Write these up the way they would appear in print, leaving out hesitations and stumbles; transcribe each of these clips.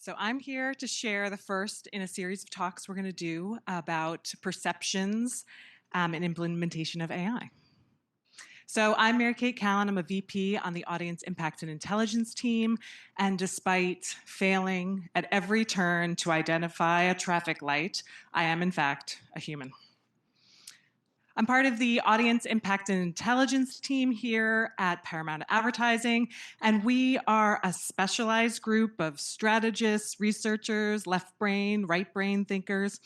So I'm here to share the first in a series of talks we're going to do about perceptions and implementation of AI. So I'm Mary Kate Callen. I'm a VP on the Audience Impact and Intelligence team. And despite failing at every turn to identify a traffic light, I am in fact a human. I'm part of the Audience Impact and Intelligence team here at Paramount Advertising, and we are a specialized group of strategists, researchers, left brain, right brain thinkers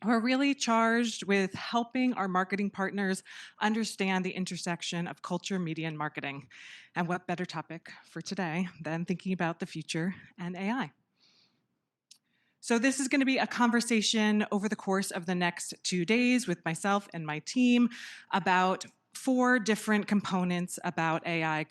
who are really charged with helping our marketing partners understand the intersection of culture, media, and marketing. And what better topic for today than thinking about the future and AI? So this is going to be a conversation over the course of the next 2 days with myself and my team about 4 different components about AI,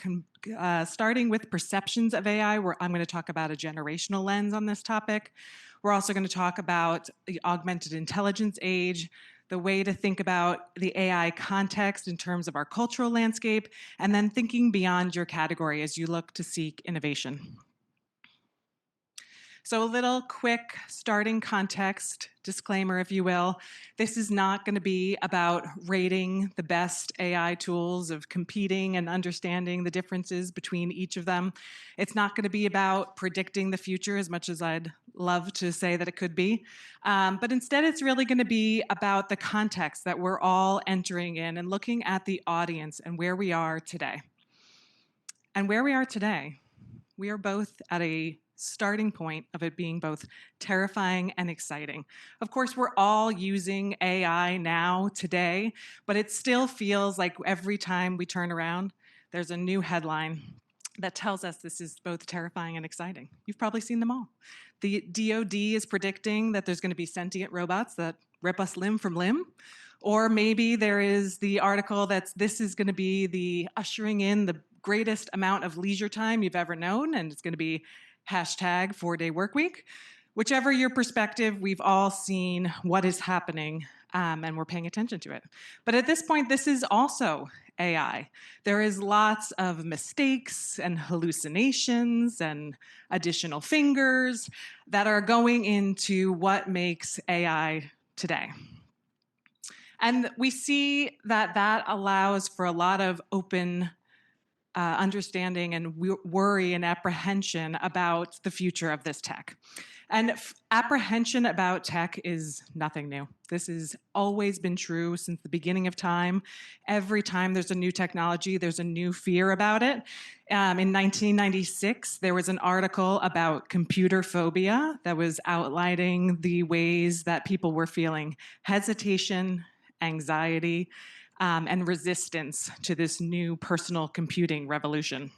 starting with perceptions of AI, where I'm going to talk about a generational lens on this topic. We're also going to talk about the augmented intelligence age, the way to think about the AI context in terms of our cultural landscape, and then thinking beyond your category as you look to seek innovation. So a little quick starting context, disclaimer, if you will. This is not going to be about rating the best AI tools, of competing and understanding the differences between each of them. It's not going to be about predicting the future, as much as I'd love to say that it could be. But instead, it's really going to be about the context that we're all entering in and looking at the audience and where we are today. And where we are today, we are both at a starting point of it being both terrifying and exciting. Of course, we're all using AI now, today, but it still feels like every time we turn around, there's a new headline that tells us this is both terrifying and exciting. You've probably seen them all. The DoD is predicting that there's going to be sentient robots that rip us limb from limb. Or maybe there is the article this is going to be the ushering in the greatest amount of leisure time you've ever known, and it's going to be hashtag 4-day work week. Whichever your perspective, we've all seen what is happening and we're paying attention to it. But at this point, this is also AI. There is lots of mistakes and hallucinations and additional fingers that are going into what makes AI today. And we see that allows for a lot of open understanding and worry and apprehension about the future of this tech. And apprehension about tech is nothing new. This has always been true since the beginning of time. Every time there's a new technology, there's a new fear about it. In 1996, there was an article about computer phobia that was outlining the ways that people were feeling hesitation, anxiety, and resistance to this new personal computing revolution.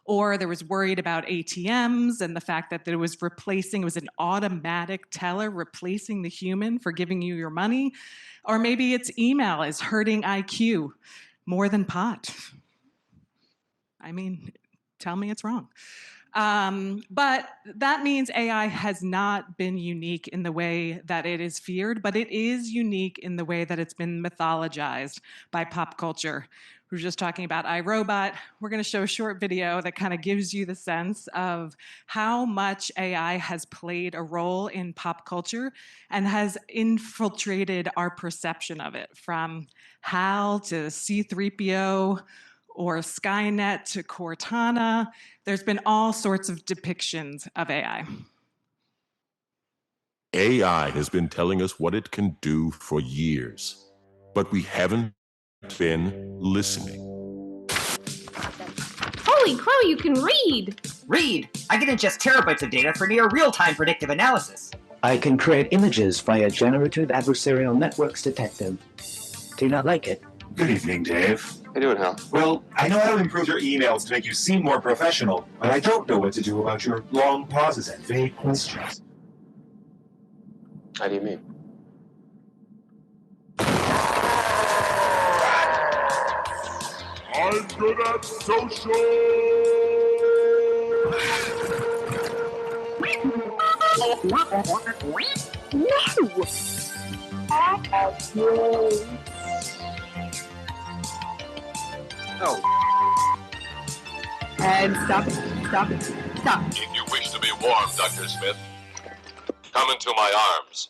Or there was worried about ATMs and the fact that it was an automatic teller replacing the human for giving you your money. Or maybe it's email is hurting IQ more than pot. I mean, tell me it's wrong. But that means AI has not been unique in the way that it is feared, but it is unique in the way that it's been mythologized by pop culture. We were just talking about iRobot. We're going to show a short video that kind of gives you the sense of how much AI has played a role in pop culture and has infiltrated our perception of it, from HAL to C-3PO, or Skynet to Cortana. There's been all sorts of depictions of AI. AI has been telling us what it can do for years, but we haven't been listening. Holy crow, you can read! Read! I can ingest terabytes of data for near real-time predictive analysis. I can create images via generative adversarial networks detective. Do you not like it? Good evening, Dave. How you doing, Hal? Well, I know how to improve your emails to make you seem more professional, but I don't know what to do about your long pauses and vague questions. How do you mean? I'm good at social! No! And stop it. Stop it. Stop. If you wish needs to be warm, Dr. Smith. Come into my arms.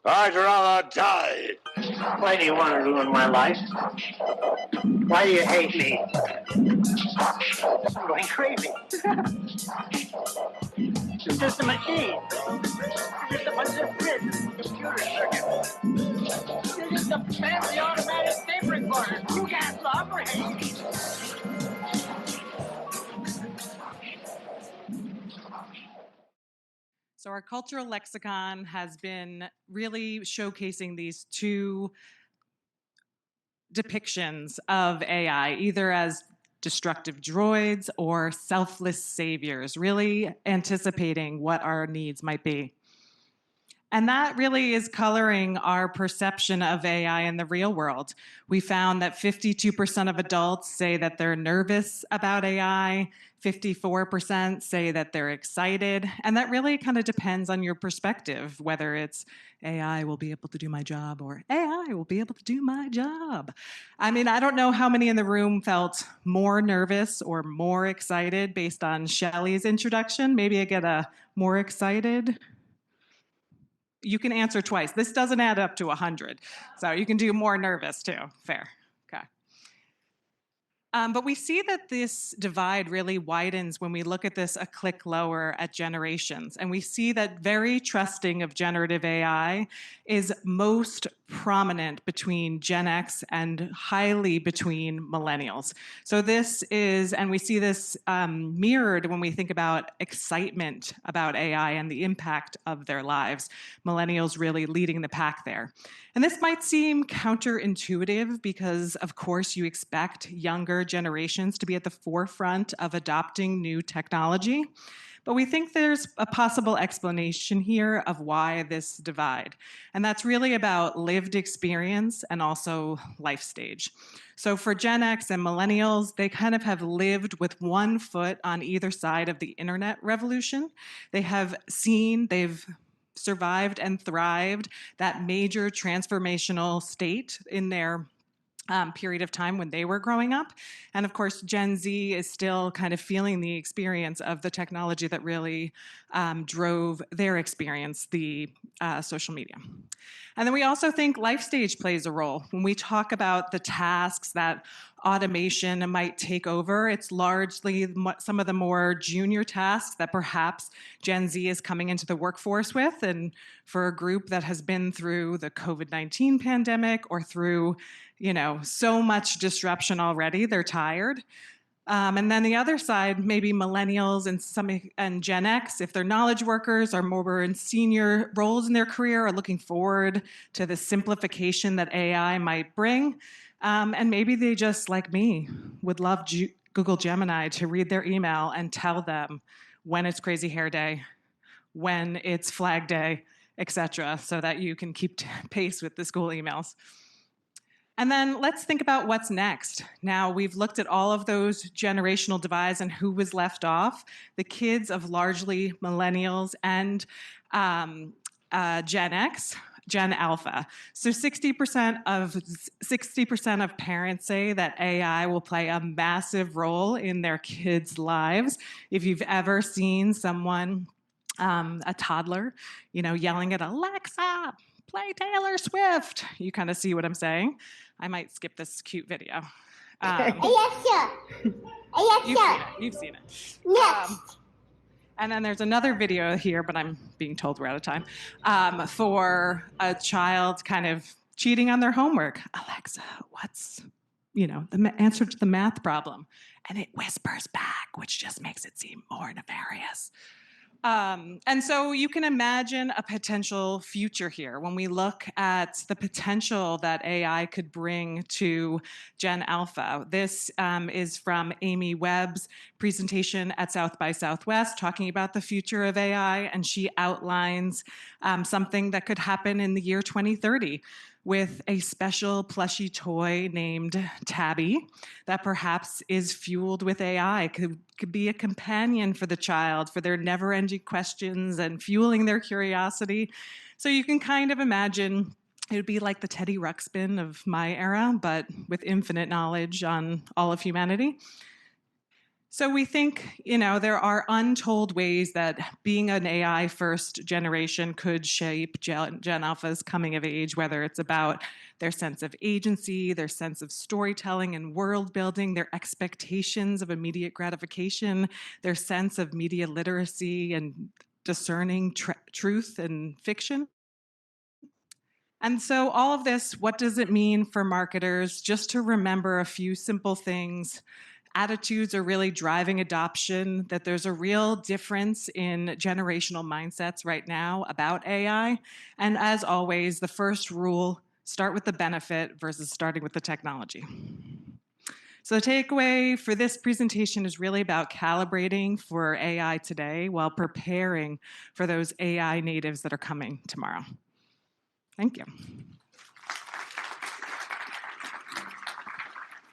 I'd rather die. Why do you want to ruin my life? Why do you hate me? I'm going crazy. It's just a machine. It's just a bunch of bits and computer circuits. It's just a fancy automatic tape recorder. You can't love or hate me. So our cultural lexicon has been really showcasing these two depictions of AI, either as destructive droids or selfless saviors, really anticipating what our needs might be. And that really is coloring our perception of AI in the real world. We found that 52% of adults say that they're nervous about AI, 54% say that they're excited, and that really kind of depends on your perspective, whether it's AI will be able to do my job or AI will be able to do my job. I mean, I don't know how many in the room felt more nervous or more excited based on Shelley's introduction. Maybe I get a more excited. You can answer twice. This doesn't add up to 100. So you can do more nervous too. Fair. Okay. But we see that this divide really widens when we look at this a click lower at generations. And we see that very trusting of generative AI is most prominent between Gen X and highly between millennials. So this is, and we see this mirrored when we think about excitement about AI and the impact of their lives. Millennials really leading the pack there. And this might seem counterintuitive because, of course, you expect younger generations to be at the forefront of adopting new technology. But we think there's a possible explanation here of why this divide. And that's really about lived experience and also life stage. So for Gen X and millennials, they kind of have lived with one foot on either side of the internet revolution. They've survived and thrived that major transformational state in their period of time when they were growing up. And of course, Gen Z is still kind of feeling the experience of the technology that really drove their experience, the social media. And then we also think life stage plays a role. When we talk about the tasks that automation might take over, it's largely some of the more junior tasks that perhaps Gen Z is coming into the workforce with. And for a group that has been through the COVID-19 pandemic or through, so much disruption already, they're tired. And then the other side, maybe millennials and Gen X, if they're knowledge workers or more in senior roles in their career, are looking forward to the simplification that AI might bring. And maybe they just, like me, would love Google Gemini to read their email and tell them when it's crazy hair day, when it's flag day, etc., so that you can keep pace with the school emails. And then let's think about what's next. Now, we've looked at all of those generational divides and who was left off. The kids of largely millennials and Gen X, Gen Alpha. So 60% of parents say that AI will play a massive role in their kids' lives. If you've ever seen someone, a toddler, yelling at Alexa, play Taylor Swift, you kind of see what I'm saying. I might skip this cute video. Alexa! You've seen it. Next! And then there's another video here, but I'm being told we're out of time, for a child kind of cheating on their homework. Alexa, what's, the answer to the math problem? And it whispers back, which just makes it seem more nefarious. And so you can imagine a potential future here when we look at the potential that AI could bring to Gen Alpha. This is from Amy Webb's presentation at South by Southwest talking about the future of AI, and she outlines something that could happen in the year 2030 with a special plushy toy named Tabby that perhaps is fueled with AI, could be a companion for the child for their never-ending questions and fueling their curiosity. So you can kind of imagine it would be like the Teddy Ruxpin of my era, but with infinite knowledge on all of humanity. So we think, there are untold ways that being an AI first generation could shape Gen Alpha's coming of age, whether it's about their sense of agency, their sense of storytelling and world building, their expectations of immediate gratification, their sense of media literacy and discerning truth and fiction. And so, all of this, what does it mean for marketers? Just to remember a few simple things. Attitudes are really driving adoption, that there's a real difference in generational mindsets right now about AI. And as always, the first rule, start with the benefit versus starting with the technology. So the takeaway for this presentation is really about calibrating for AI today while preparing for those AI natives that are coming tomorrow. Thank you.